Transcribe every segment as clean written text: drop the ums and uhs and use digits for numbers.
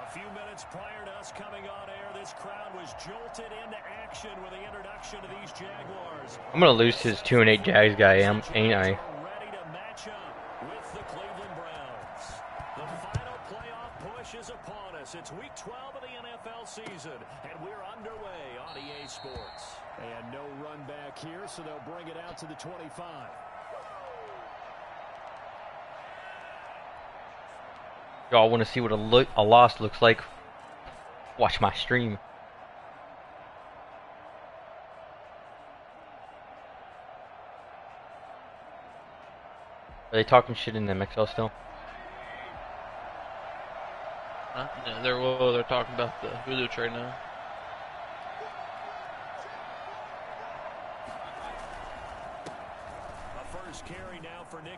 A few minutes prior to us coming on air, this crowd was jolted into action with the introduction of these Jaguars. I'm gonna lose to this 2-8 Jags guy, ain't I? Ready to match up with the Cleveland Browns. The final playoff push is upon us. It's week 12 of the NFL season, and we're underway on EA Sports. And no run back here, so they'll bring it out to the 25. Y'all want to see what a loss looks like? Watch my stream. Are they talking shit in MXL still? Yeah, they're talking about the Hulu trade now.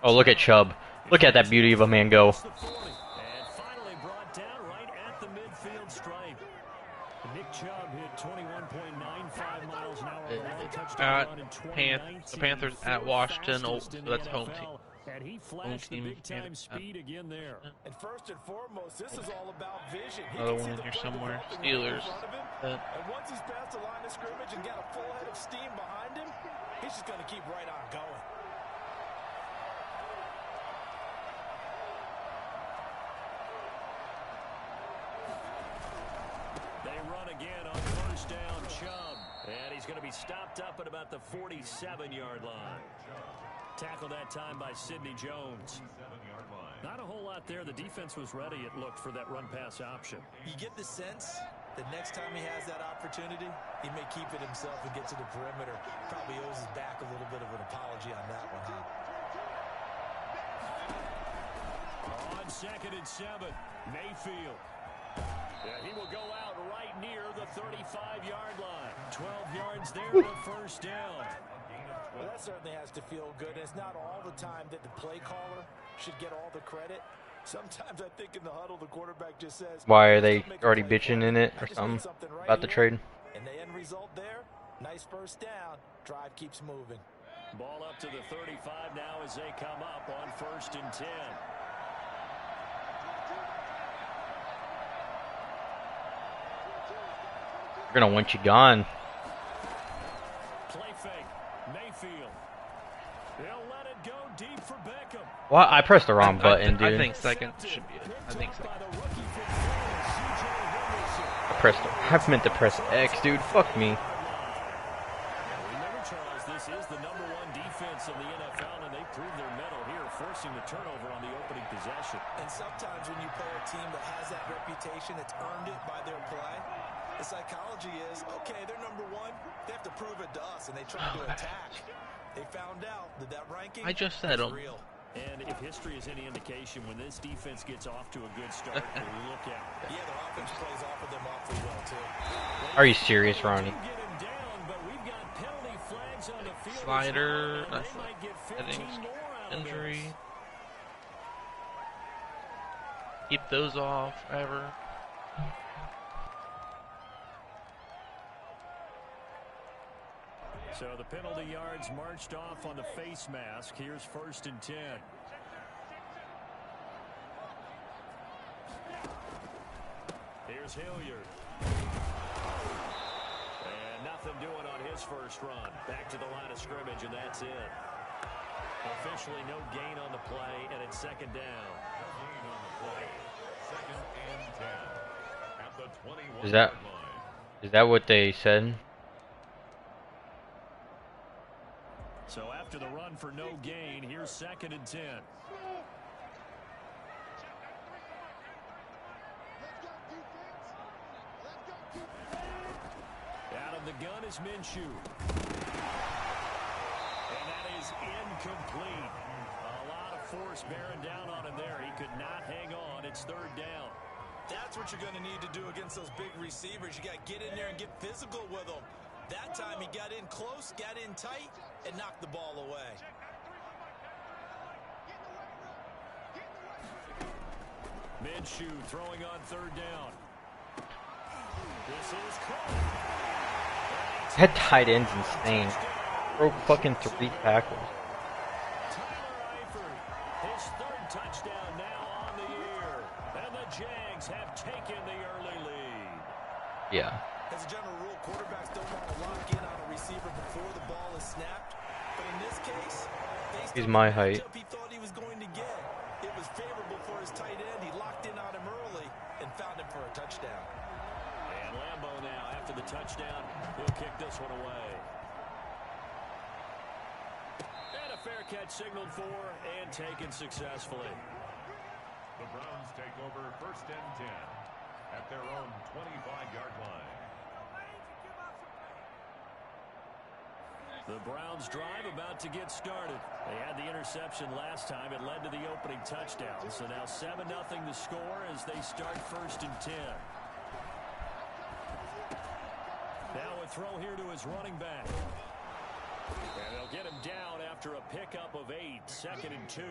Oh, look at Chubb. Look at that beauty of a man go. Nick Chubb hit 21.95 miles an hour. The Panthers at Washington. So that's home team. And he flashed the big-time speed again there. And first and foremost, this is all about vision. Another one in here somewhere. Steelers. And once he's past the line of scrimmage and got a full head of steam behind him, he's just going to keep right on going. They run again on first down, Chubb. And he's going to be stopped up at about the 47-yard line. Tackled that time by Sidney Jones. Not a whole lot there. The defense was ready, it looked, for that run-pass option. You get the sense that next time he has that opportunity, he may keep it himself and get to the perimeter. Probably owes his back a little bit of an apology on that one, huh? On 2nd and 7, Mayfield. Yeah, he will go out right near the 35-yard line. 12 yards there for first down. Well, that certainly has to feel good. It's not all the time that the play caller should get all the credit. Sometimes I think in the huddle, the quarterback just says, why are they already bitching in it or something about the trade? And the end result there, nice first down. Drive keeps moving. Ball up to the 35 now as they come up on 1st and 10. They're gonna want you gone. Play fake. Mayfield. They'll let it go deep for Beckham. Well, I pressed the wrong button, dude. I think second should be it. I think second. I meant to press X, dude. Fuck me. Remember, Charles, this is the #1 defense in the NFL, and they proved their mettle here, forcing the turnover on the opening possession. And sometimes when you play a team that has that reputation, it's earned it by their play. The psychology is, okay, they're #1. They have to prove it to us, and they try to attack. They found out that ranking is real. And if history is any indication, when this defense gets off to a good start, look out. Yeah, their offense plays off of them awfully well, too. Are you serious, Ronnie? Slider. Injury. Keep those off, ever. So the penalty yards marched off on the face mask. Here's 1st and 10. Here's Hilliard. And nothing doing on his first run. Back to the line of scrimmage, and that's it. Officially no gain on the play, and it's 2nd down. Is that what they said? So after the run for no gain, here's 2nd and 10. Out of the gun is Minshew. And that is incomplete. A lot of force bearing down on him there. He could not hang on. It's 3rd down. That's what you're going to need to do against those big receivers. You got to get in there and get physical with them. That time he got in close, got in tight, and knocked the ball away. Minshew throwing on 3rd down. This is That tight end's insane. Broke fucking 3 tackles. His 3rd touchdown now on the year. And the Jags have taken the early lead. Yeah. As a general rule, quarterbacks don't want to lock in on a receiver before the ball is snapped. But in this case, He's my height. he thought he was going to get. It was favorable for his tight end. He locked in on him early and found him for a touchdown. And Lambeau now, after the touchdown, he'll kick this one away. And a fair catch signaled for and taken successfully. The Browns take over 1st and 10 at their own 25-yard line. The Browns drive about to get started. They had the interception last time. It led to the opening touchdown. So now 7-0 the score as they start 1st and 10. Now a throw here to his running back. And they'll get him down after a pickup of 8. 2nd and 2.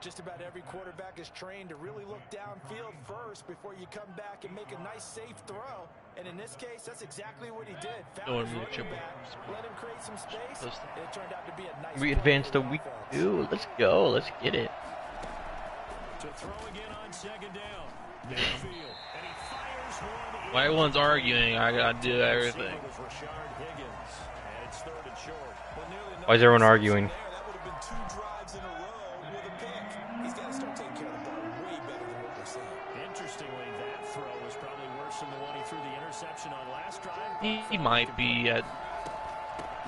Just about every quarterback is trained to really look downfield first before you come back and make a nice, safe throw. And in this case, that's exactly what he did. Found his running back, let him create some space, and it turned out to be a nice. We advanced to week 2. Let's go. Let's get it. To throw again on 2nd down. Mayfield, and he fires one. While everyone's arguing, I gotta do everything. Why is everyone arguing? That would have been 2 drives in a row with a pick. He's got to start taking care of the ball way better than what we're seeing. Interestingly, that throw was probably worse than the one he threw the interception on last drive. He might be at.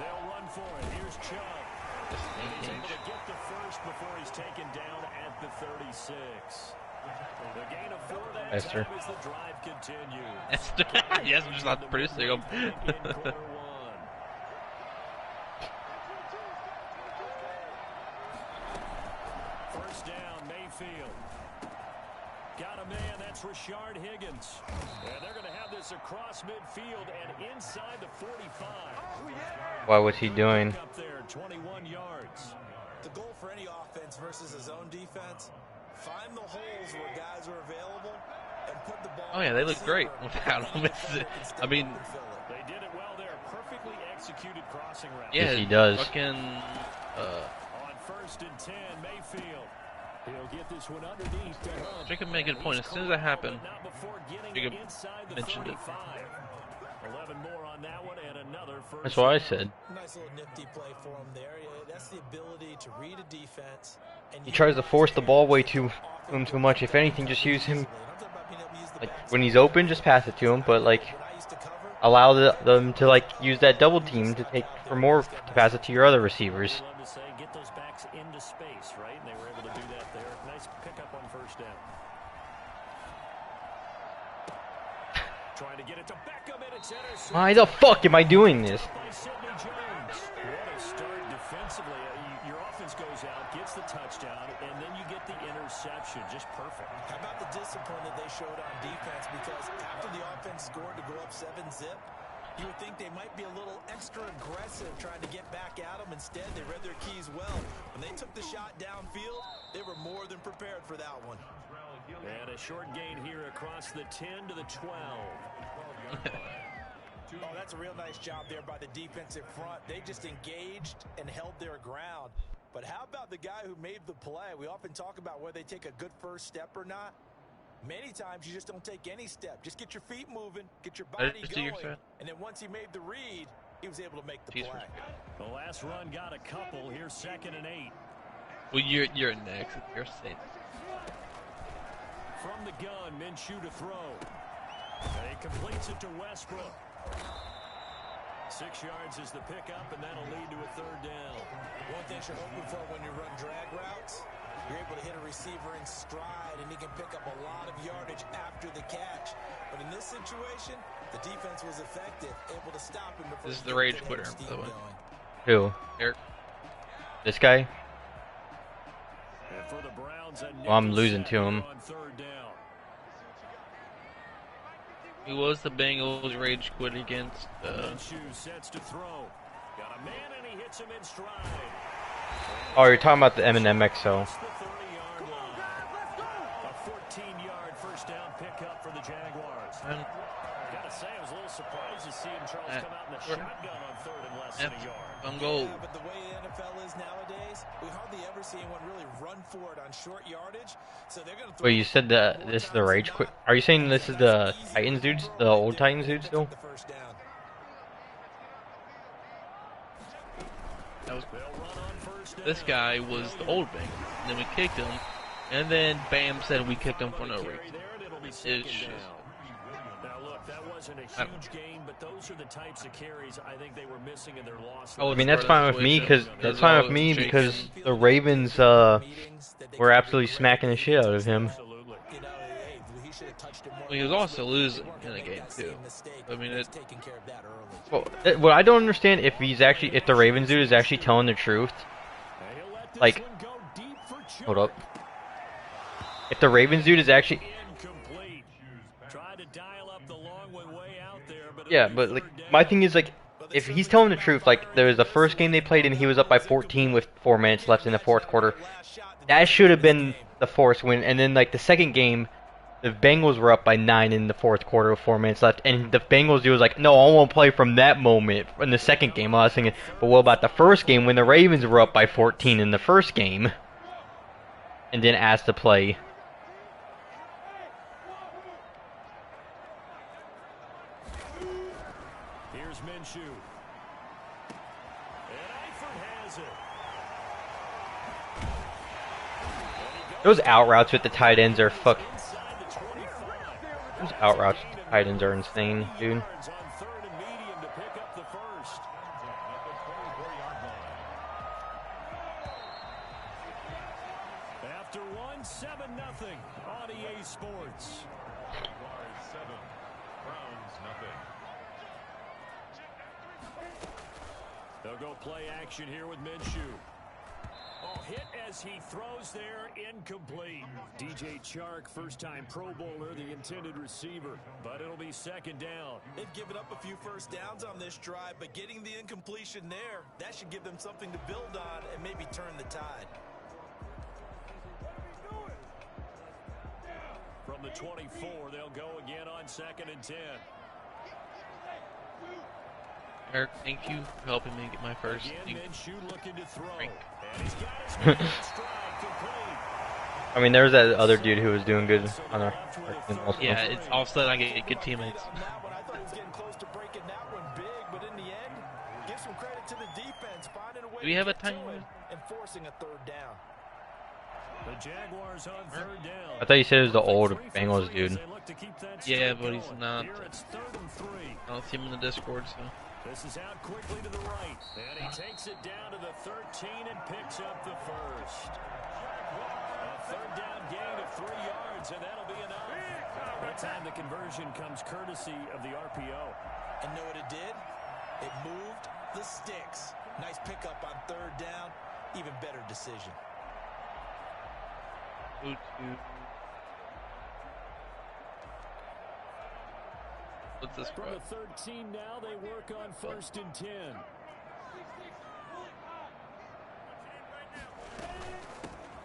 They'll run for it. Here's Chubb. And he's able to get the first before he's taken down at the 36. The gain of 4 that Esther. time as the drive continues. Esther. Yes, I'm just not producing them. First down, Mayfield. Got a man, that's Rashard Higgins. And they're going to have this across midfield and inside the 45. Why was he doing? Up there, 21 yards. The goal for any offense versus his own defense, find the holes where guys are available and put the ball. Oh yeah, they look great without him. I mean, They did it well there. Perfectly executed crossing route. yeah, Yes, he does. Fucking, On 1st and 10, Mayfield. He'll get this one underneath to Hunt. Jacob made a good point. As soon as that happened, Not before getting Jacob inside the mentioned it. 35. 11 more on that one and another first. That's what I said. Nice little nifty play for him there. That's the ability to read a defense. And He tries to force the ball way too much. If anything, just use him. Like when he's open, just pass it to him. But like, allow them to like use that double team to take for more to pass it to your other receivers. Love to say, get those backs into space, right? And they were able to do that there. Nice pickup on 1st down. Trying to get it to Beckham, and it's intercepted. Why the fuck am I doing this? By Sidney Jones. What a start defensively. Your offense goes out, gets the touchdown, and then you get the interception. Just perfect. How about the discipline that they showed on defense? Because after the offense scored to go up 7-zip, you would think they might be a little extra aggressive trying to get back at them. Instead, they read their keys well. When they took the shot downfield, they were more than prepared for that one. And a short gain here across the 10 to the 12. Oh, that's a real nice job there by the defensive front. They just engaged and held their ground. But how about the guy who made the play? We often talk about whether they take a good first step or not. Many times you just don't take any step. Just get your feet moving, get your body going. And then once he made the read, he was able to make the play. The last run got a couple. Here's 2nd and 8. well, you're next. You're safe. From the gun, Minshew to throw. And he completes it to Westbrook. 6 yards is the pickup, and that'll lead to a 3rd down. One thing you're hoping for when you run drag routes, you're able to hit a receiver in stride, and he can pick up a lot of yardage after the catch. But in this situation, the defense was effective, able to stop him before. This is the rage quitter, by the way. Who? Eric. This guy? And for the Browns, Well, I'm losing to him. on 3rd down. He was the Bengals rage quit against. Minshew sets to throw. Got a man, and he hits him in stride. Oh, you're talking about the M&M XO. That's the 30-yard line. A 14-yard first down pickup for the Jaguars. And Gotta say, I was a little surprised to see him, Charles, come out in the shotgun on third and less than a yard. I'm gold. Yeah, but the way the NFL is nowadays, we hardly ever see anyone really run for it on short yardage. So they're going to. Wait, you said that this is the Rage Quit? Are you saying this is the Titans dudes, the old Titans dudes still? That was, this guy was the old Bengals. And then we kicked him, and then Bam said we kicked him for no reason. It's just. Now look, that wasn't a huge gain, but those are the types of carries I think they were missing in their loss. I mean, that's fine with me because the Ravens were absolutely smacking the shit out of him. Well, he was also losing in the game too. I mean, Well, what I don't understand if the Ravens dude is actually telling the truth. Like, hold up. If the Ravens dude is actually. Yeah, but like my thing is like, if he's telling the truth, like there was the first game they played and he was up by 14 with 4 minutes left in the fourth quarter. That should have been the forced win. And then like the second game, the Bengals were up by 9 in the fourth quarter with 4 minutes left, and the Bengals dude was like, "No, I won't play from that moment." In the second game, I was thinking, but what about the first game when the Ravens were up by 14 in the first game, and then asked to play? Those out routes with the tight ends are fucking. Those out routes with the tight ends are insane, dude. After 1-7-0 on EA Sports. They'll go play action here with Minshew. Oh, hit as he throws there, incomplete. DJ Chark, first-time Pro Bowler, the intended receiver, but it'll be second down. They've given up a few first downs on this drive, but getting the incompletion there, that should give them something to build on and maybe turn the tide. From the 24, they'll go again on 2nd and 10. Eric, thank you for helping me get my first thing. I mean, there's that other dude who was doing good on our. Yeah, it's all of a sudden I get good teammates. Do we have a time? The Jaguars on third down. I thought you said it was the old Bengals dude. Yeah, but he's not. I don't see him in the Discord, so. This is out quickly to the right, and he takes it down to the 13 and picks up the first. A third down gain of 3 yards, and that'll be enough. That time the conversion comes courtesy of the RPO. And know what it did? It moved the sticks. Nice pickup on third down. Even better decision. What's this, bro? From the 13 now, they work on 1st and 10.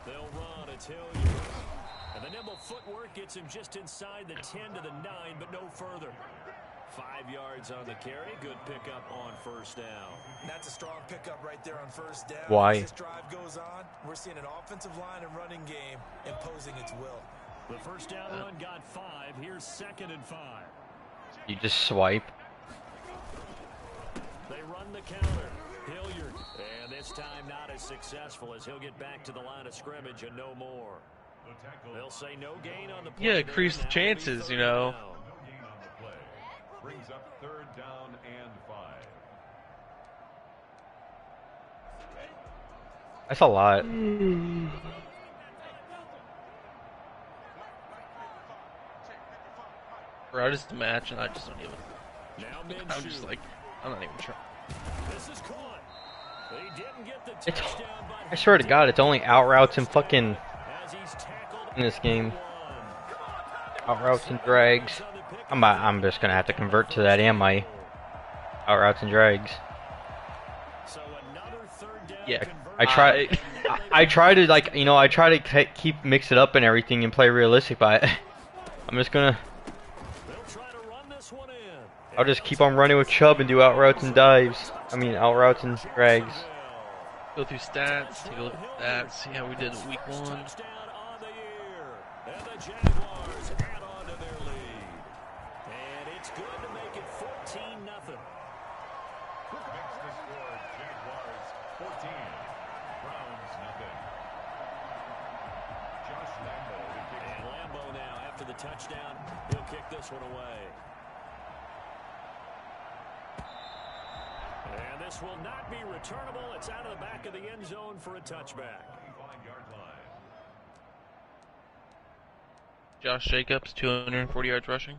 They'll run. It's Hilliard. And the nimble footwork gets him just inside the 10 to the 9, but no further. 5 yards on the carry. Good pickup on 1st down. That's a strong pickup right there on 1st down. Why? As this drive goes on, we're seeing an offensive line and running game imposing its will. The 1st down run got 5. Here's 2nd and 5. You just swipe. They run the counter. Hilliard. And this time not as successful as he'll get back to the line of scrimmage and no more. They'll say no gain on the play. Yeah, increase the chances, you know. Brings up 3rd down and 5. That's a lot. Bro, I just match and I just don't even. I'm just like, I'm not even trying. This is caught. They didn't get the touchdown, I swear to God, it's only out routes and fucking in this game. Out routes and drags. I'm just gonna have to convert to that, am I? Out routes and drags. Yeah, I try. I try to like, I try to keep mix it up and everything and play realistic, but I'm just gonna. They'll try to run this one in. I'll just keep on running with Chubb and do out routes and dives. I mean, out routes and drags. Go through stats, take a look at that, see how we did in week 1. Touchdown on the year. And the Jaguars add on to their lead. And it's good to make it 14-0. Makes the score Jaguars 14, Browns nothing. Josh Lambo to kick. And Lambo now, after the touchdown, he'll kick this one away. And this will not be returnable. It's out of the back of the end zone for a touchback. 25-yard line. Josh Jacobs, 240 yards rushing.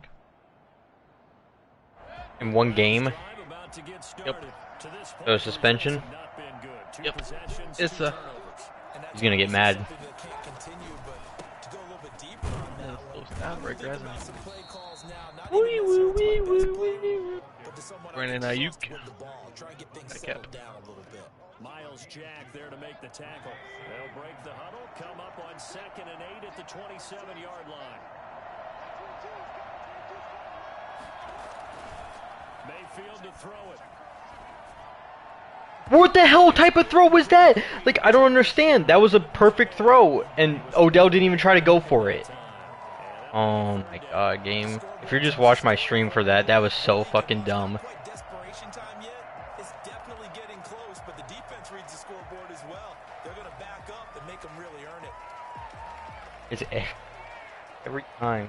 In one game, Drive about to get started. Yep. To this so point, suspension. results have not been good. Two Yep. possessions, It's two a- turnovers. And that's He's gonna get mad. something that can't continue, but to go a little bit deeper on Yeah, that close one, down I'm breaker, thinking hasn't about he? some play calls now, not Wee, even wee, necessarily to wee, my best wee, player, wee. but to someone I Brandon can Ayuk. trust with the ball, try and get things Back settled up. down a little bit. Miles Jack there to make the tackle. They'll break the huddle, come up on 2nd and 8 at the 27-yard line. Mayfield to throw it. What the hell type of throw was that? Like, I don't understand. That was a perfect throw, and Odell didn't even try to go for it. Oh my god, game. If you're just watching my stream for that, that was so fucking dumb. Quite desperation time yet. It's definitely getting close, but the defense reads the scoreboard as well. They're going to back up and make them really earn it. It's every time.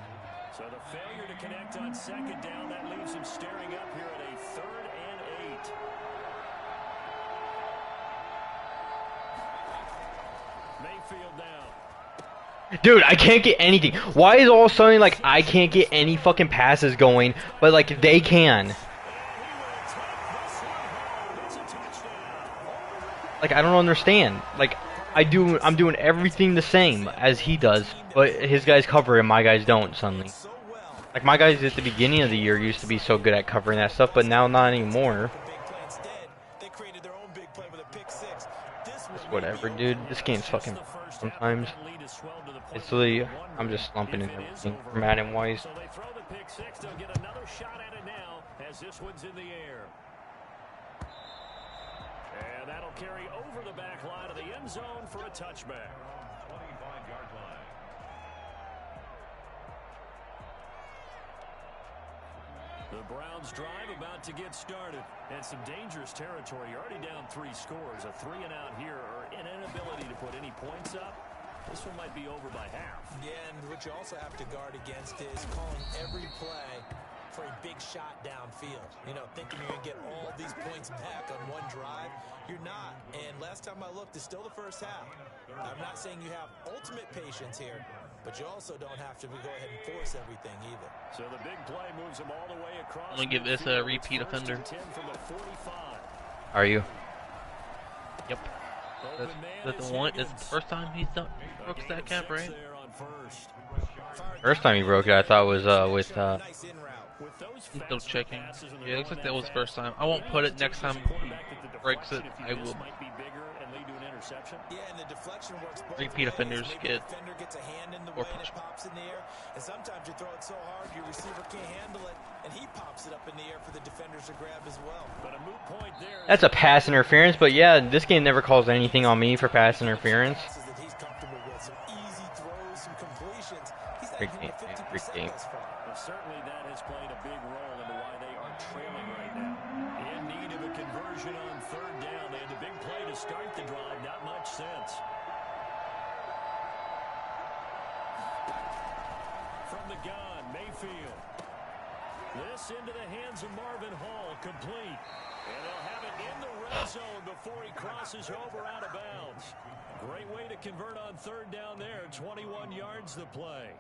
So the failure to connect on 2nd down, that leaves him staring up here at a 3rd and 8. Mayfield now. Dude, I can't get anything. Why is all of a sudden, like, I can't get any fucking passes going, but, like, they can? Like, I don't understand. Like, I'm doing everything the same as he does, but his guys cover and my guys don't suddenly. So well. Like, my guys at the beginning of the year used to be so good at covering that stuff, but now not anymore. Big play instead. They created their own big play with a pick six. This one It's whatever, dude. This game's fucking sometimes. It's literally, I'm just slumping in everything for Madden wise. So they throw the pick six. They'll get another shot at it now as this one's in the air. And that'll carry over the back line of the end zone for a touchback. 25-yard line. The Browns drive about to get started. And some dangerous territory. You're already down 3 scores. A 3 and out here, or an inability to put any points up. This one might be over by half. Yeah, and what you also have to guard against is calling every play for a big shot downfield. You know, thinking you're going to get all these points back on one drive. You're not. And last time I looked, it's still the first half. I'm not saying you have ultimate patience here, but you also don't have to go ahead and force everything either. So the big play moves him all the way across. I'm gonna give this a repeat offender. From the 45. Are you? Yep. That's the one. It's the first time he's done broke that cap, right? There on first. First time he broke it, I thought was with Nice in route. With those I'm still fast checking. passes when Yeah, it they're looks like going that was the fast, first time. I won't put it next time quarterback that the breaks it. deflection, if I you miss, will. might be bigger and lead to an interception. Yeah, and the deflection works both Repeat ways. offenders Maybe get the defender gets a hand in the 4 way and it punch. pops in the air. And sometimes you throw it so hard your receiver can't handle it, and he pops it up in the air for the defenders to grab as well. But a moot point there. that's a pass interference, but yeah, this game never calls anything on me for pass interference. Passes that he's comfortable with, some easy throws, some completions. He's not Great even game, at man, great 50% game. thus far. But certainly that has played a big role into why they are trailing right now. In need of a conversion on 3rd down. They had the big play to start the drive. Not much sense. From the gun, Mayfield. This into the hands of Marvin Hall, complete. And they'll have it in the red zone before he crosses over out of bounds. Great way to convert on 3rd down there. 21 yards the play.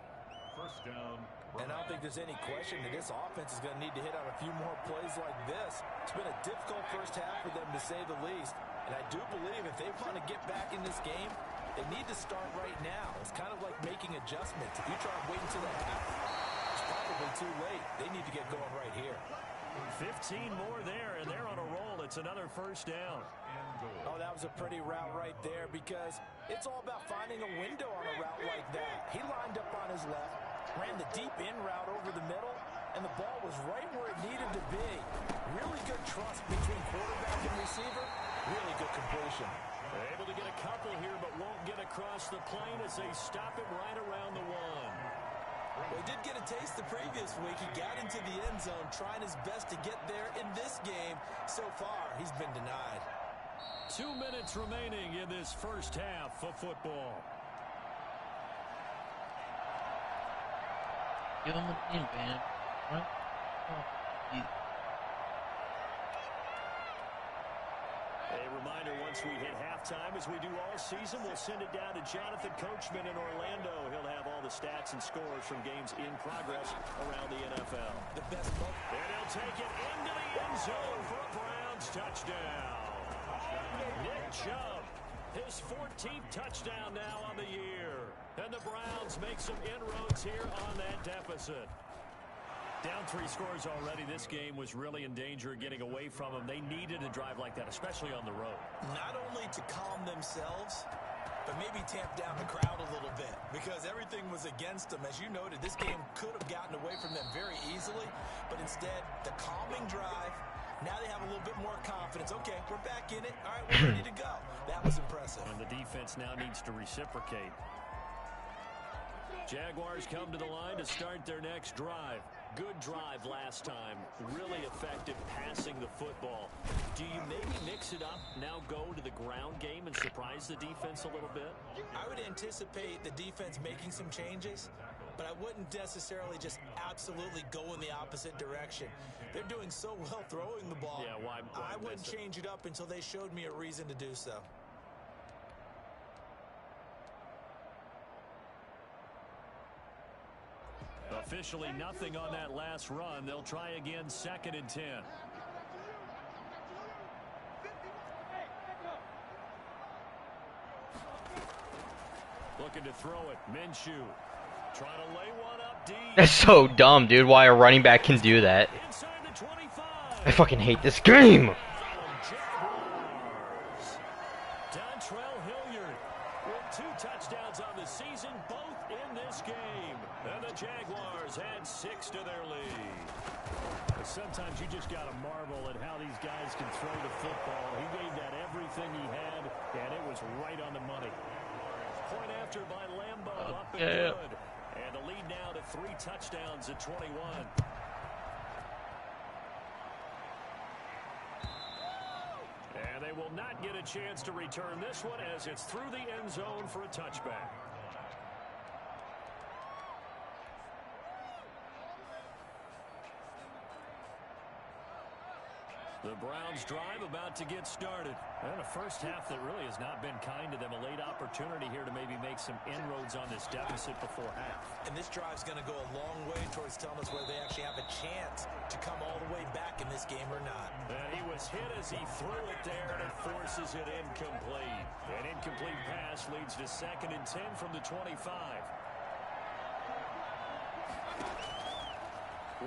First down. And I don't think there's any question that this offense is going to need to hit on a few more plays like this. It's been a difficult first half for them, to say the least. And I do believe if they want to get back in this game, they need to start right now. It's kind of like making adjustments. If you try and wait until the half, it's probably too late. They need to get going right here. 15 more there, and they're on a roll. It's another first down. Oh, that was a pretty route right there, because it's all about finding a window on a route like that. He lined up on his left, Ran the deep in route over the middle, and the ball was right where it needed to be. Really good trust between quarterback and receiver. Really good completion. They're able to get a couple here, but won't get across the plane as they stop it right around the 1. Well, he did get a taste the previous week. He got into the end zone, trying his best to get there in this game. So far, he's been denied. 2 minutes remaining in this first half of football. Give him a team, man. Right? Oh, A reminder, once we hit halftime, as we do all season, we'll send it down to Jonathan Coachman in Orlando. He'll have all the stats and scores from games in progress around the NFL. The best book. And he'll take it into the end zone for a Browns touchdown. Nick Chubb, his 14th touchdown now on the year. And the Browns make some inroads here on that deficit. Down 3 scores already. This game was really in danger of getting away from them. They needed a drive like that, especially on the road. Not only to calm themselves, but maybe tamp down the crowd a little bit, because everything was against them. As you noted, this game could have gotten away from them very easily, but instead, the calming drive. Now they have a little bit more confidence. Okay, we're back in it. All right, we're ready to go. That was impressive. And the defense now needs to reciprocate. Jaguars come to the line to start their next drive. Good drive last time. Really effective passing the football. Do you maybe mix it up, now go to the ground game and surprise the defense a little bit? I would anticipate the defense making some changes, but I wouldn't necessarily just absolutely go in the opposite direction. They're doing so well throwing the ball. Yeah, why I wouldn't change it up until they showed me a reason to do so. Officially nothing on that last run. They'll try again, 2nd and 10. Looking to throw it. Minshew trying to lay one up deep. That's so dumb, dude. Why a running back can do that. Inside the 25. I fucking hate this game. Dontrell Hilliard with 2 touchdowns on the season, both in this game. And the Jaguars add 6 to their lead. Sometimes you just got to marvel at how these guys can throw the football. He gave that everything he had, and it was right on the money. Point after by Lambeau, up and good. And the lead now to 3 touchdowns at 21. And they will not get a chance to return this one as it's through the end zone for a touchback. The Browns drive about to get started. And a first half that really has not been kind to them. A late opportunity here to maybe make some inroads on this deficit before half. And this drive's going to go a long way towards telling us whether they actually have a chance to come all the way back in this game or not. And he was hit as he threw it there, and it forces it incomplete. An incomplete pass leads to 2nd and 10 from the 25.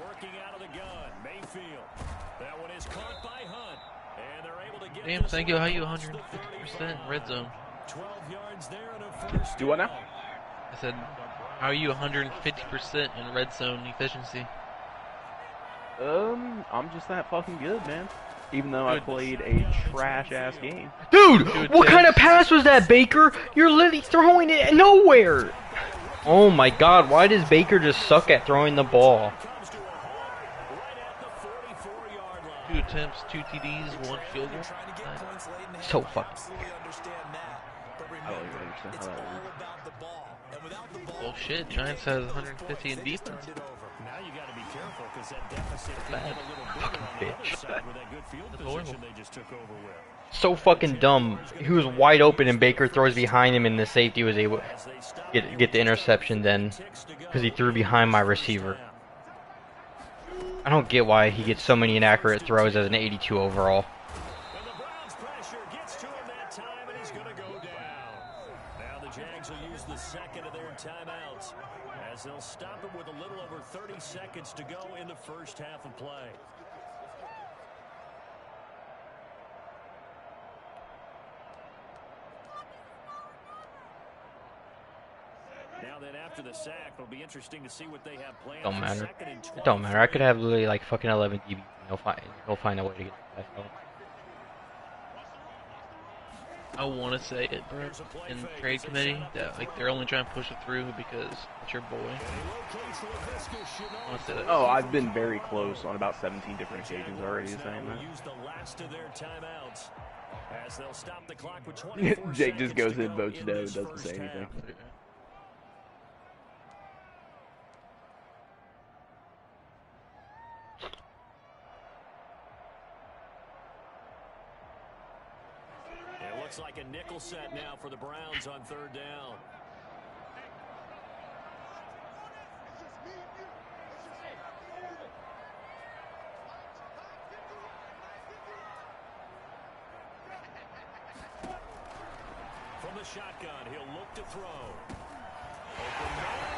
Working out of the gun, Mayfield. That one is caught by Hunt. And they're able to get damn, thank you. How you 150% in red zone? 12 yards there and a first. Do what now? I said, how are you 150% in red zone efficiency? I'm just that fucking good, man. Even though I played a trash-ass game. Dude, what kind of pass was that, Baker? You're literally throwing it nowhere. Oh my god, why does Baker just suck at throwing the ball? 2 attempts, 2 TDs, 1 field goal. So fucking. I don't even understand how that works. Well, shit, Giants has 150 in defense. Now you got to be careful because that deficit could Bad get a little bigger on the other bitch. side with that good field position they just took over with. So fucking dumb. He was wide open and Baker throws behind him and the safety was able to get the interception then because he threw behind my receiver. I don't get why he gets so many inaccurate throws as an 82 overall. And the Browns pressure gets to him that time, and he's going to go down. Now the Jags will use the second of their timeouts as they'll stop him with a little over 30 seconds to go in the first half of play. Now then, after after the sack. It'll be interesting to see what they have planned. Don't for matter. second and It don't matter. I could 23. have literally like fucking 11 DB. He'll find a way to get that out. I want to say it, bro, in the trade committee that like they're only trying to push it through because it's your boy. I want to say that. Oh, I've been very close on about 17 different occasions already saying Use the last of their timeouts as they'll stop the clock with that. 24 Jake just seconds goes to in, go votes in no, this doesn't first say anything. half. It looks like a nickel set now for the Browns on third down. From the shotgun, he'll look to throw.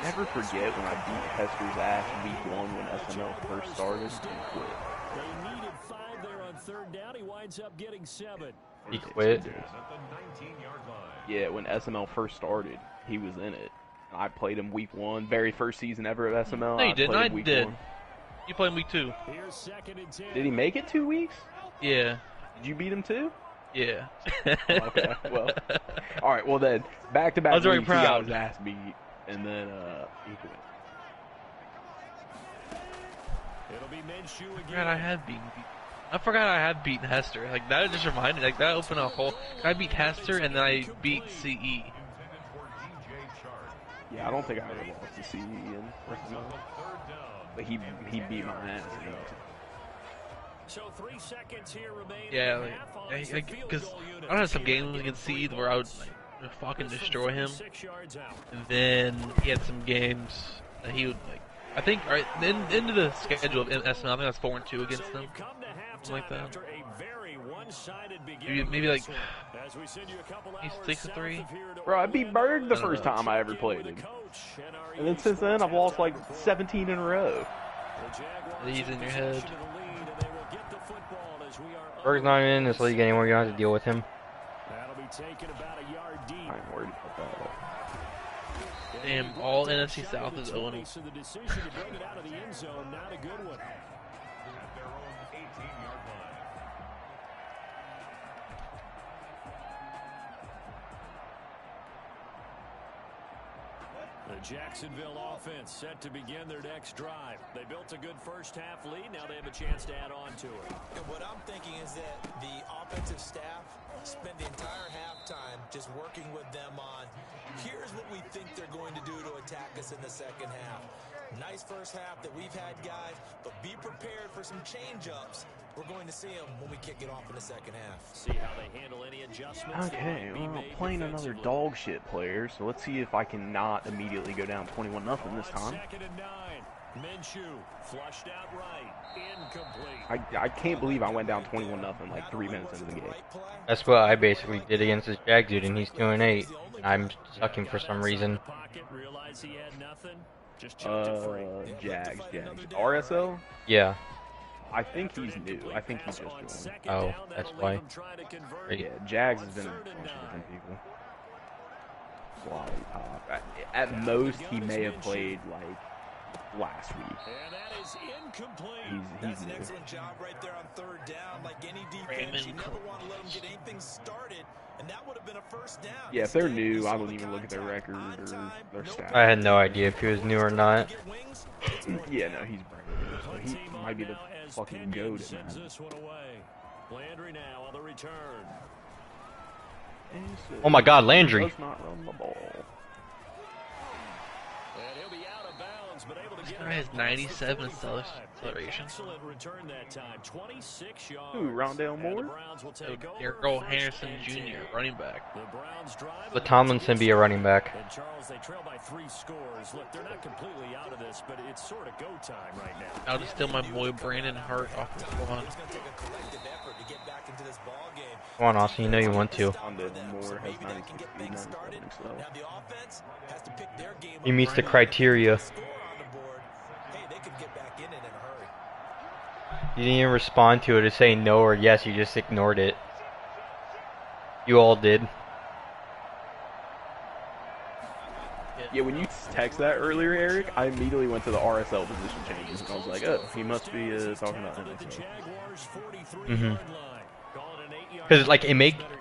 Never forget when I beat Hester's ass week 1 when SML first started and quit. They needed 5 there on third down. He winds up getting 7. He quit. At the 19-yard line. Yeah, when SML first started, he was in it. I played him week 1, very first season ever of SML. No, you didn't. played I him week did. 1. You played week 2. Here's second and 10. Did he make it 2 weeks? Yeah. Did you beat him too? Yeah. Okay, well. Alright, well then, back-to-back I was very weeks, he got proud. his ass beat, and then, he quit. It'll be Minshew again. I forgot I had beaten Hester. Like that just reminded. Like that opened a whole. I beat Hester and then I beat CE. Intended for DJ Chark. Yeah, I don't think I ever lost to CE in SML. Third down. But he beat my ass. So 3 seconds here remain. Yeah, in the half on the field because goal unit. I had some games against CE where I would like fucking destroy him, 6 yards out. and then he had some games that he would like. I think right into the schedule of SML, I think that's 4-2 against So them. you've come to halftime like that. after a very one-sided beginning. Maybe like As we send you a couple he's hours 6-3. south of here to Bro, I beat Orlando, Berg the I don't first know. time I ever check in played with him. the coach and our And then EA since then, I've Sports lost like halftime report. 17 in a row. The Jaguars He's in your possession head. of the lead, and they will get the football as we are Berg's not even in this league anymore. You don't have to deal with him. That'll be taken about a yard deep. I ain't worried about that. damn, all NFC South is 0. So the decision to bring it out of the end zone, not a good one. At their own 18-yard line. The Jacksonville offense set to begin their next drive. They built a good first half lead. Now they have a chance to add on to it. And what I'm thinking is that the offensive staff spent the entire halftime just working with them on, here's what we think they're going to do to attack us in the second half. Nice first half that we've had, guys, but be prepared for some change-ups. We're going to see them when we kick it off in the second half. See how they handle any adjustments. that Okay, might be well, made playing another defensively. dog shit player, so let's see if I can not immediately go down 21-0 this On time. second and 9, Minshew flushed out right, incomplete. I can't believe I went down 21-0 like 3 minutes into the game. That's what I basically did against this Jag dude, and he's 2-8. I'm sucking for some reason. Pocket, realized he had nothing, just chucked it free. Jags. RsL? Yeah. I think he's new. I think he just joined. Oh, that's why. Yeah, Jags has been a bunch of different people. Lollipop. At most, he may have played like last week. And that is incomplete. That's He's an new. excellent job right there on third down. Like any defense, you never want to let them get anything started, and that would have been a first down. Yeah, if they're Instead, new, you I saw wouldn't the even look at their contact record on or time, their no stats. I had no idea if he was new or not. Get wings, it's more Yeah, no, he's brand new, so he Team might be on the now as fucking Pinion goat at sends that. this one away. Landry now on the return. Oh my God, Landry. Does not run the ball. And he'll be out of bounds, but able to get guy has it 97 across the 45. acceleration. Excellent return that time, 26 yards. Who, Rondale And the Moore? Browns will take over Earl first Henderson and Jr., 10. running back. The Browns drive. Let Tomlinson be a running back. And Charles, they trail by 3 scores. Look, they're not completely out of this, but it's sort of go time right now. I'll just steal my boy Brandon Hart off the squad. It's going to take a collective effort to get back into this ball game. Come on, Austin, you know you want to. Rondale Moore has Maybe that can 96 get speed, things 97 started. so. Now the offense has to pick their game He up meets the right. criteria. Score on the board. Hey, they could get back in it in a hurry. You didn't even respond to it or say no or yes, you just ignored it. You all did. Yeah, Yeah, when you text that earlier, Eric, I immediately went to the RsL position changes, and I was like, oh, he must be talking about NFL. Because like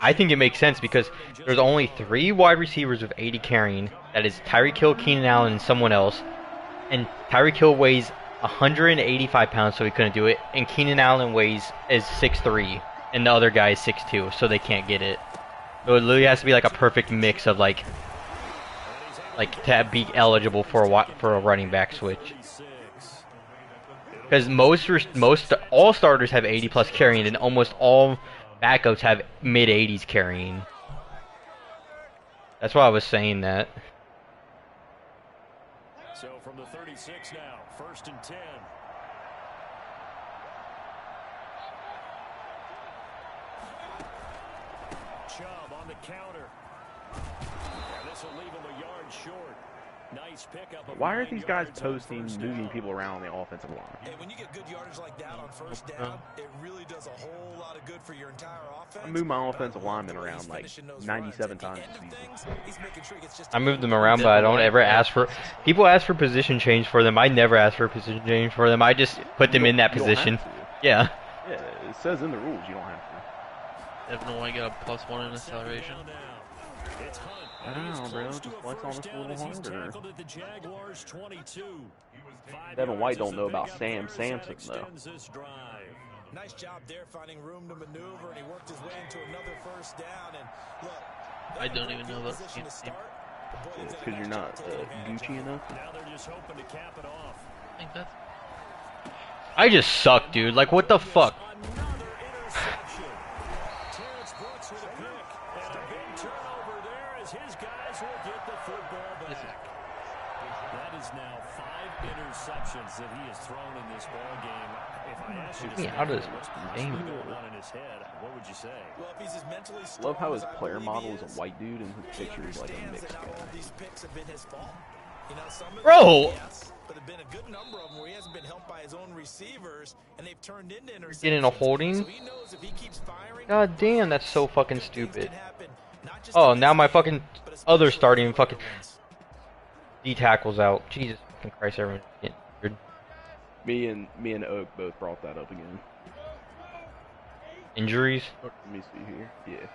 I think it makes sense because there's only 3 wide receivers with 80 carrying. That is Tyreek Hill, Keenan Allen, and someone else. And Tyreek Hill weighs 185 pounds, so he couldn't do it. And Keenan Allen is 6'3", and the other guy is 6'2", so they can't get it. So it literally has to be like a perfect mix of like to be eligible for a running back switch. Because most all starters have 80 plus carrying, and almost all backups have mid 80s carrying. That's why I was saying that. So from the 36 now, 1st and 10. Chubb on the counter. And this will leave him a yard short. Nice pickup. Why are these guys posting, moving people around on the offensive line? And when you get good yardage like that on first down, it really does a whole lot of good for your entire offense. I moved my offensive lineman around like 97 times this season. I moved them around, but I don't ever ask for... People ask for position change for them. I never ask for a position change for them. I just put them in that position. Yeah. Yeah, it says in the rules you don't have to. I have no way I get a +1 in acceleration. I don't know, bro. Just flex on this a little harder. Devin White don't know about Sam Sampson, though. Nice job there finding room to maneuver, and he worked his way into another first down. And look, I don't even know about Sam. It's because you're not Gucci enough. Now they're just hoping to cap it off. I think that's... I just suck, dude. Like, what the fuck? His guys will get the football back. That is now 5 interceptions that he has thrown in this ball game. If I asked you to say how does what's game possibly going on in his head, what would you say? Well, if he's as mentally Love how his strong as I player believe model he is a is, white dude and his picture is like a mixed not all guy. these picks have been his fault. You know, some of Bro! them, yes, but have been a good number of them where he hasn't been helped by his own receivers, and they've turned into interceptions. Getting a holding? So he knows if he keeps firing, God damn, that's so fucking things stupid. can happen, not just Oh, in now this my game, fucking but other especially starting in fucking other ones. D tackles out. Jesus fucking Christ, everyone's getting injured. Me and Oak both brought that up again. Injuries? Let me see here. Yeah.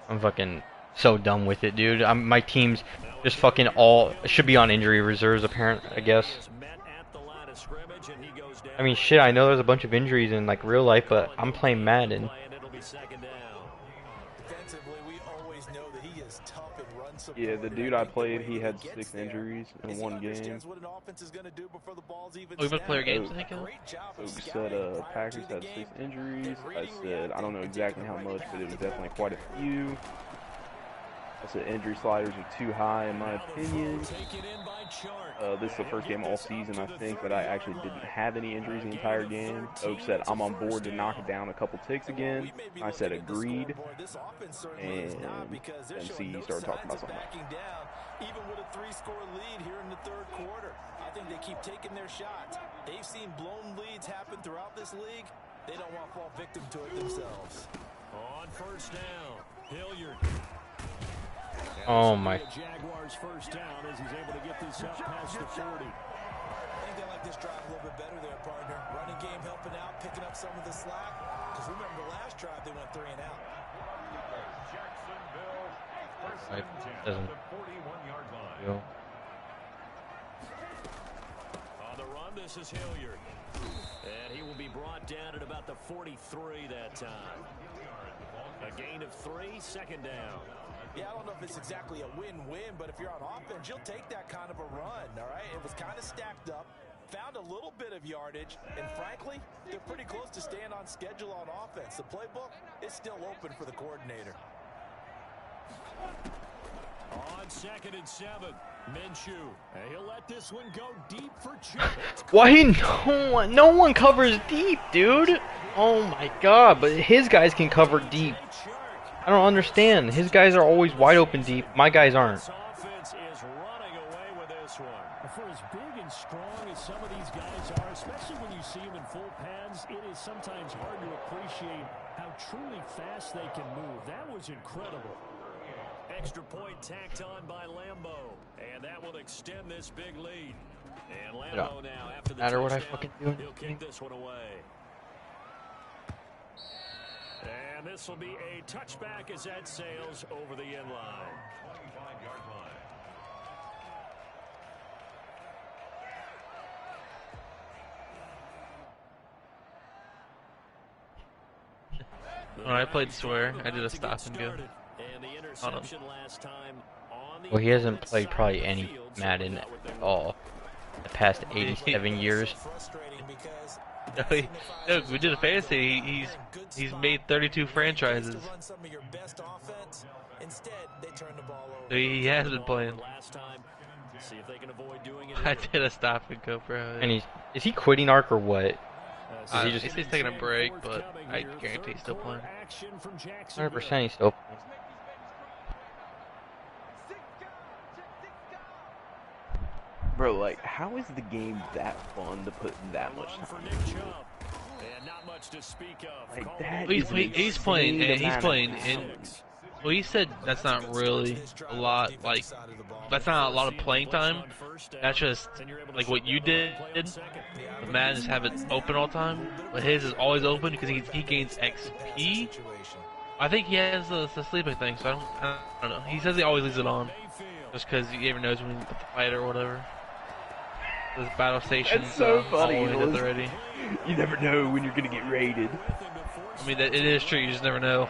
I'm fucking so done with it, dude. My team's just fucking all should be on injury reserves, apparently, I guess. I mean, shit, I know there's a bunch of injuries in like real life, but I'm playing Madden. Defensively, we always know that he is tough and run support. Yeah, the dude I played, he had 6 injuries in He one game. understands what an offense is going to do before the ball's even Oh, you snapped. player games, I think. Great job of Oak scouting said prior to Packers the had game. 6 injuries. I said I don't know exactly how much, but it was definitely quite a few. I said injury sliders are too high in my opinion. This is the first game all season, I think, that I actually didn't have any injuries the entire game. Oak said I'm on board to knock it down a couple ticks again. I said agreed. And then C started talking about something else. Even with a 3-score lead here in the third quarter, I think they keep taking their shots. They've seen blown leads happen throughout this league. They don't want to fall victim to it themselves. On first down, Hilliard. Oh my. Jaguars first down as he's able to get this up past the 40. I think they like this drive a little bit better there, partner. Running game helping out, picking up some of the slack. Because remember the last drive they went 3 and out. Jacksonville, first Right, and 10 doesn't- at the 41-yard line. Yo. On the run, this is Hilliard. And he will be brought down at about the 43 that time. A gain of 3, second down. Yeah, I don't know if it's exactly a win-win, but if you're on offense, you'll take that kind of a run, all right? It was kind of stacked up, found a little bit of yardage, and frankly, they're pretty close to staying on schedule on offense. The playbook is still open for the coordinator. On 2nd and 7, Minshew. And he'll let this one go deep for Chubb. Why no one covers deep, dude? Oh my god, but his guys can cover deep. I don't understand. His guys are always wide open deep. My guys aren't. This offense is running away with this one. For as big and strong as some of these guys are, especially when you see them in full pads, it is sometimes hard to appreciate how truly fast they can move. That was incredible. Extra point tacked on by Lambo. And that will extend this big lead. And Lambo now, after the matter what I touchdown, fucking do. he'll kick this one away. And this will be a touchback as that sails over the end line. 25-yard line. When I played Swear, I did a stop and go. Well, he hasn't played probably any Madden at all the past 87 years. No, we did a fantasy. He's made 32 franchises. He has been playing. I did a stop and go, bro. And is he quitting ARC or what? He's taking a break, but I guarantee he's still playing. 100% he's still playing. Bro, like, how is the game that fun to put that much time into? Like, that He's playing. Well, he said that's not really a lot. Like, that's not a lot of playing time. That's just like what you did. The Madden just have it open all the time, but his is always open because he gains XP. I think he has the sleeping thing, so I don't know. He says he always leaves it on, just because he never knows when he's about to fight or whatever. Those battle stations. That's so funny. Already. You never know when you're gonna get raided. I mean, it is true. You just never know.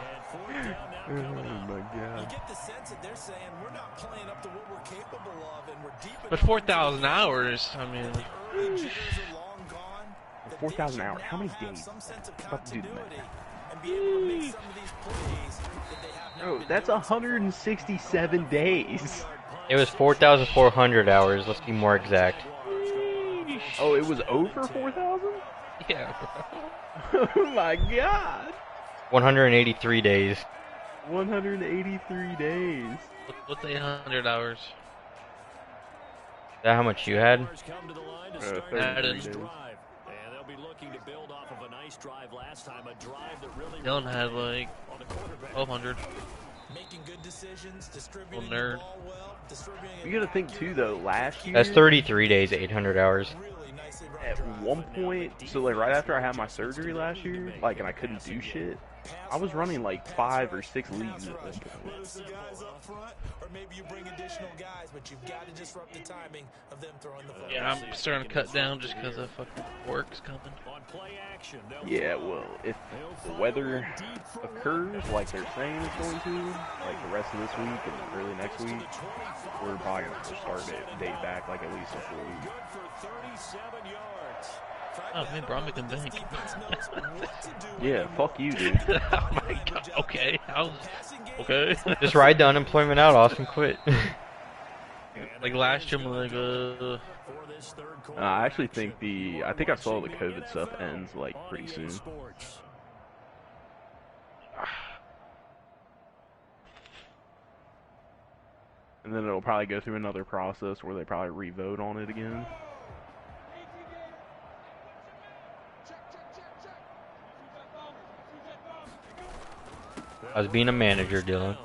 Oh my god. But 4,000 hours. I mean, 4,000 hours. How many days? I'm about to do the math. Bro, that's 167 days. It was 4,400 hours. Let's be more exact. Oh, it was over 4,000? yeah. Oh my god. 183 days. 183 days. What's 800 hours? Is that how much you had? 33 days. Dylan had like 1,200. Little nerd. You gotta think too, though. Last year, That's 33 days, 800 hours. at one point, so like right after I had my surgery last year, like, and I couldn't do shit, I was running like 5 or 6 leagues at one point. Yeah, I'm starting to cut down just because of fucking work's coming. Yeah, well, if the weather occurs like they're saying it's going to, like the rest of this week and early next week, we're probably going to start date back like at least a full week. Oh man, bro, I'm making bank. Yeah, fuck you, dude. Oh my god, okay. Okay. Just ride the unemployment out, Austin. Quit. Like last year, I'm like, I actually think I think I saw the COVID stuff ends like pretty soon. And then it'll probably go through another process where they probably re-vote on it again. I was being a manager, Dylan.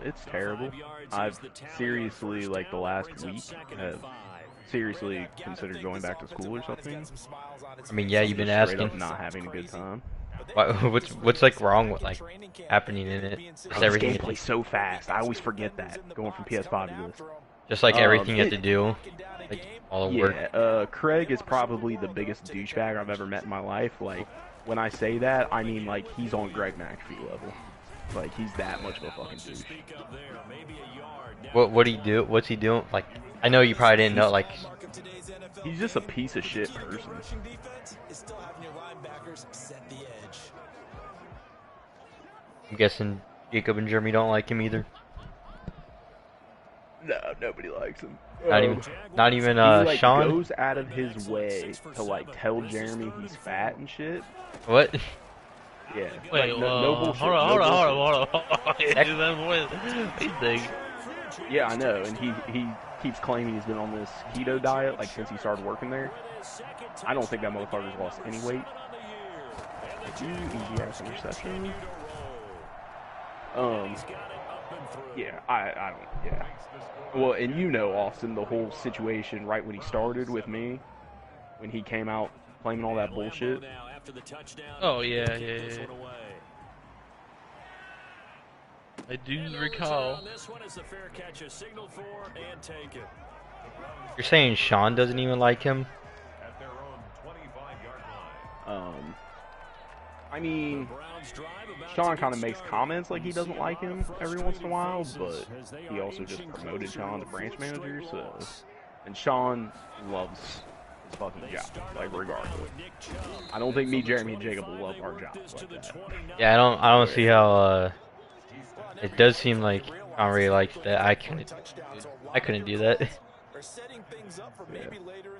It's terrible. I've seriously, like the last week, have seriously considered going back to school or something. I mean, yeah, you've been Just straight asking. up not having a good time. What's like wrong with like happening in it? Just This everything. game plays so fast. I always forget that going from PS5 to this. Just like everything you have to do, like all the work. Yeah, Craig is probably the biggest douchebag I've ever met in my life. Like, when I say that, I mean like he's on Greg McAfee level. Like, he's that much of a fucking douche. What he do? What's he doing? Like, I know you probably didn't know. Like, he's just a piece of shit person. I'm guessing Jacob and Jeremy don't like him either. No, nobody likes him. Not even he, like, Sean. goes out of his way to like tell Jeremy he's fat and shit. What? Yeah. wait, like, no bullshit. hold on. That voice, he's big. Yeah, I know, and he keeps claiming he's been on this keto diet like since he started working there. I don't think that motherfucker's lost any weight. Easy ass interception. Yeah, I don't. Yeah. Well, and you know, Austin, the whole situation right when he started with me, when he came out claiming all that bullshit. Oh yeah, yeah, yeah. I do recall. You're saying Sean doesn't even like him? I mean, Sean kind of makes comments like he doesn't like him every once in a while, but he also just promoted Sean to branch manager, so... And Sean loves his fucking job, like, regardless. I don't think me, Jeremy, and Jacob will love our jobs like that. Yeah, I don't see how, it does seem like Sean really likes that. I couldn't do that. Yeah.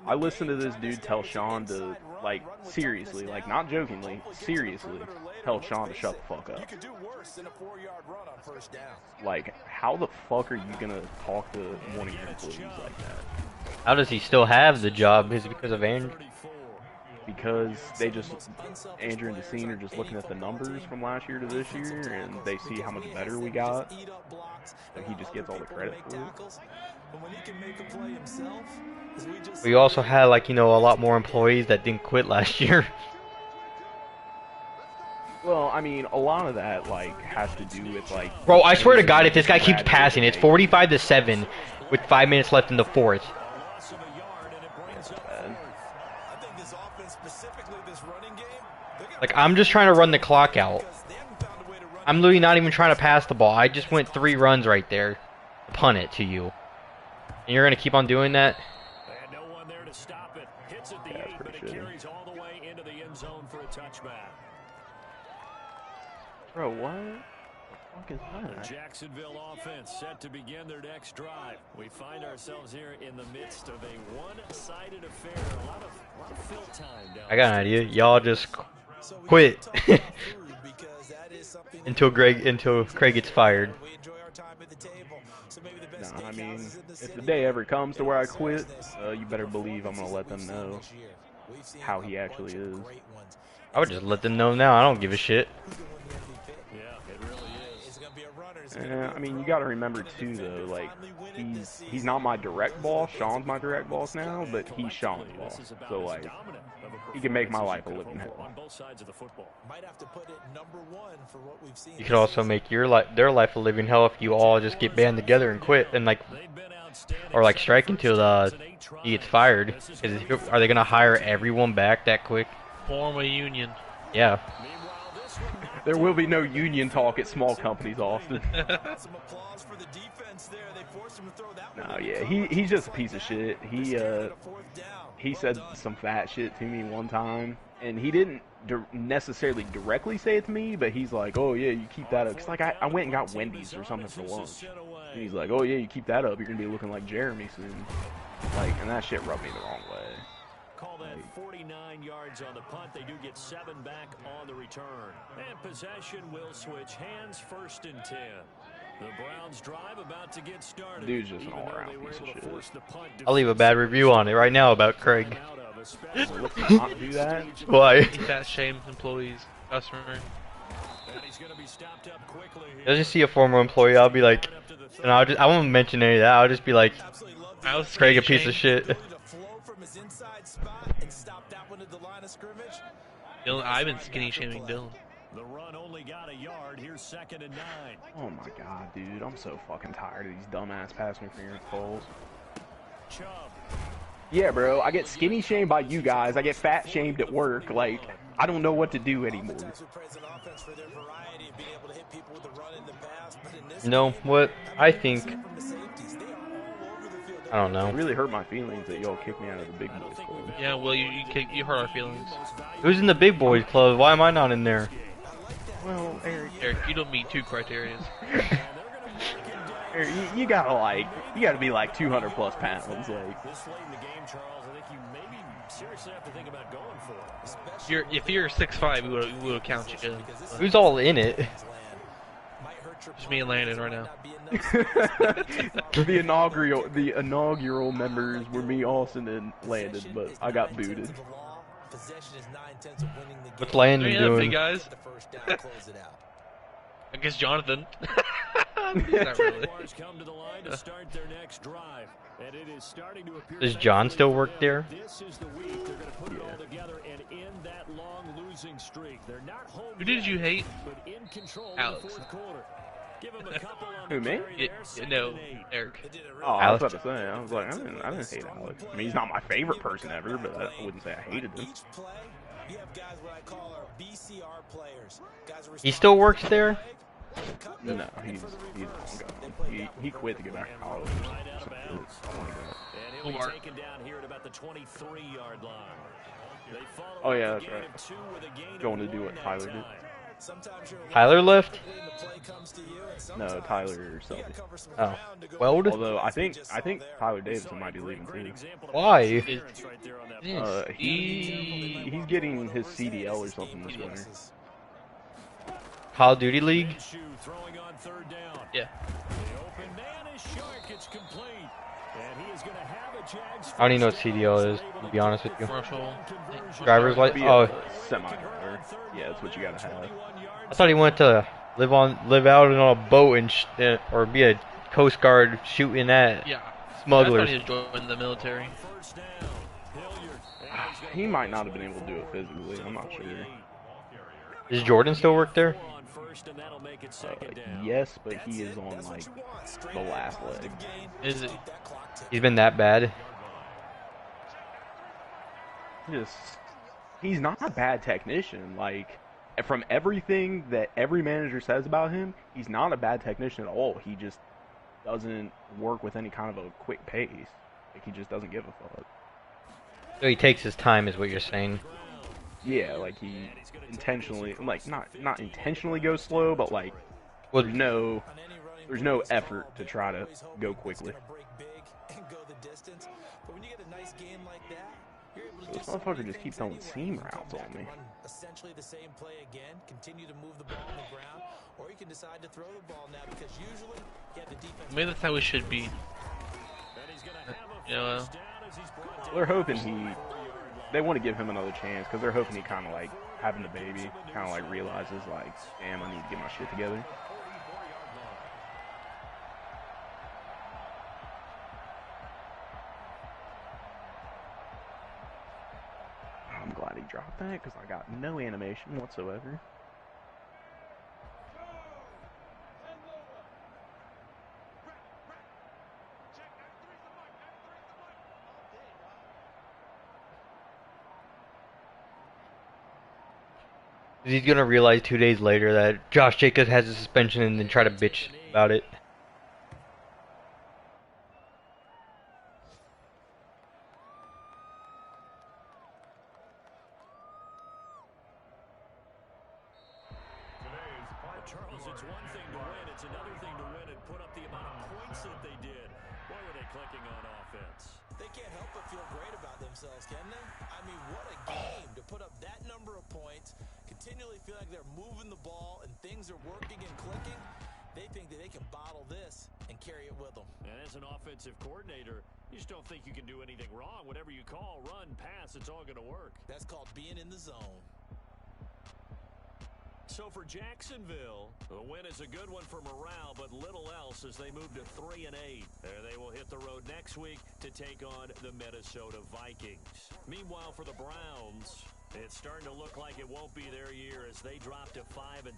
I listened to this dude tell Sean to, like, seriously, like, not jokingly, seriously, tell Sean to shut the fuck up. Like, how the fuck are you gonna talk to one of your employees like that? How does he still have the job? Is it because of Andrew? Because they just, Andrew and Decine are just looking at the numbers from last year to this year, and they see how much better we got, and he just gets all the credit for it. We also had, like, you know, a lot more employees that didn't quit last year. Well, I mean, a lot of that, like, has to do with, like... Bro, I swear to God, if this guy keeps passing, it's 45-7 with 5 minutes left in the fourth. Like, I'm just trying to run the clock out. I'm literally not even trying to pass the ball. I just went 3 runs right there. Punt it to you. And you're going to keep on doing that? And no one there to stop it. Hits at the 8, but it carries all the way into the end zone for a touchback. Bro, what? What the fuck is that? The Jacksonville offense set to begin their next drive. We find ourselves here in the midst of a one-sided affair. A lot of fill time down. I got an idea. Y'all just quit until Craig gets fired. No, I mean, if the day ever comes to where I quit, you better believe I'm gonna let them know how he actually is. I would just let them know now. I don't give a shit. I mean, you got to remember too, though. Like, he's not my direct boss. Sean's my direct boss now, but he's Sean's boss. So like, he can make my life a living hell. You could also make their life a living hell if you all just get band together and quit and like, or like strike until he gets fired. Are they gonna hire everyone back that quick? Form a union. Yeah. There will be no union talk at small companies, Austin. No, yeah, he's just a piece of shit. He said some fat shit to me one time, and he didn't necessarily directly say it to me, but he's like, oh yeah, you keep that up. Cause like I went and got Wendy's or something for lunch, and he's like, oh yeah, you keep that up, you're gonna be looking like Jeremy soon. Like, and that shit rubbed me the wrong way. Call that 49 yards on the punt. They do get 7 back on the return. And possession will switch hands, 1st and 10. The Browns drive about to get started. Dude's just an all-around piece of shit. I'll leave a bad review on it right now about Craig. Let's not do that. Why? That shames employees, customer. I'll just see a former employee. I'll be like, and I won't mention any of that. I'll just be like, Craig a piece of shit. Dylan, I've been skinny shaming Dylan. The run only got a yard. Here's 2nd and 9. Oh my god, dude, I'm so fucking tired of these dumbass pass interference calls. Yeah, bro, I get skinny shamed by you guys. I get fat shamed at work. Like, I don't know what to do anymore. You know what? I think, I don't know. It really hurt my feelings that y'all kicked me out of the big boys club. Yeah, well, you hurt our feelings. Who's in the big boys club? Why am I not in there? Well, Eric, you don't meet 2 criteria. Eric, you gotta be like 200 plus pounds, like. This late in the game, Charles, I think you maybe seriously have to think about going for it. If you're 6'5", we would count you in. Who's all in it? Just me and Landon right now. The inaugural members were me, Austin, and Landon, but I got booted. What's Landon doing? Big guys. I guess Jonathan. Not really. Come to the line to start their next drive. And it is starting to appear. Does John still work there? This is the week they're going to put it all together and end that long losing streak. They're not home. Who did you hate? But in control Alex. in the fourth quarter. Give him a couple on Who, the me? carry there. No, Eric. Oh, I was Alex. about to say. I was like, I didn't hate Alex. I mean, he's not my favorite person ever, but I wouldn't say I hated him. Each play, you have guys what I call our BCR players. Guys He still works there? No, he's gone. He quit to get back to college. Right out of bounds. And he'll be Mark. taken down here at about the 23-yard line. They follow Oh, yeah, up that's the gain right. of 2 with a gain of Going to do 1 what that Tyler did. time. Tyler left? No, Tyler Selby. Oh. Weld? Although I think Tyler Davidson might be leaving too. Why? He's getting his CDL or something this winter. Call of Duty League? Throwing on third down. Yeah. The open man is short. It's complete. And he is going to have a Jags. I don't even know what CDL is, to be honest with you. Commercial. Driver's Be license? a Oh, semi-driver. Yeah, that's what you gotta have. I thought he wanted to live out on a boat and or be a Coast Guard shooting at Yeah. smugglers. I thought he was joining the military. First down. Hilliard. He might not have been able to do it physically. I'm not sure. Does Jordan still work there? On first, and that'll make it second down. Yes, but he is on like the last leg. Is it? He's been that bad. He's not a bad technician. Like, from everything that every manager says about him, he's not a bad technician at all. He just doesn't work with any kind of a quick pace. Like, he just doesn't give a fuck. So he takes his time, is what you're saying. Yeah, like he intentionally, like not intentionally goes slow, but like Well, there's no effort to try to go quickly. This motherfucker just keeps throwing seam routes on me. Essentially the same play again, continue to move the ball on the ground, or you can decide to throw the ball now because usually you have the defense. Maybe that's how we should be. You know, They're hoping they want to give him another chance because they're hoping he kind of like having the baby, kind of like realizes like, damn, I need to get my shit together. I'm glad he dropped that because I got no animation whatsoever. he's gonna realize 2 days later that Josh Jacobs has a suspension and then try to bitch about it. Charles, it's one thing to win. It's another thing to win and put up the amount of points that they did. Boy, were they clicking on offense. They can't help but feel great about themselves, can they? I mean, what a game to put up that number of points, continually feel like they're moving the ball and things are working and clicking. They think that they can bottle this and carry it with them. And as an offensive coordinator, you just don't think you can do anything wrong. Whatever you call, run, pass, it's all going to work. That's called being in the zone. So for Jacksonville, the win is a good one for morale, but little else as they move to 3-8. There they will hit the road next week to take on the Minnesota Vikings. Meanwhile, for the Browns, it's starting to look like it won't be their year as they drop to 5-2.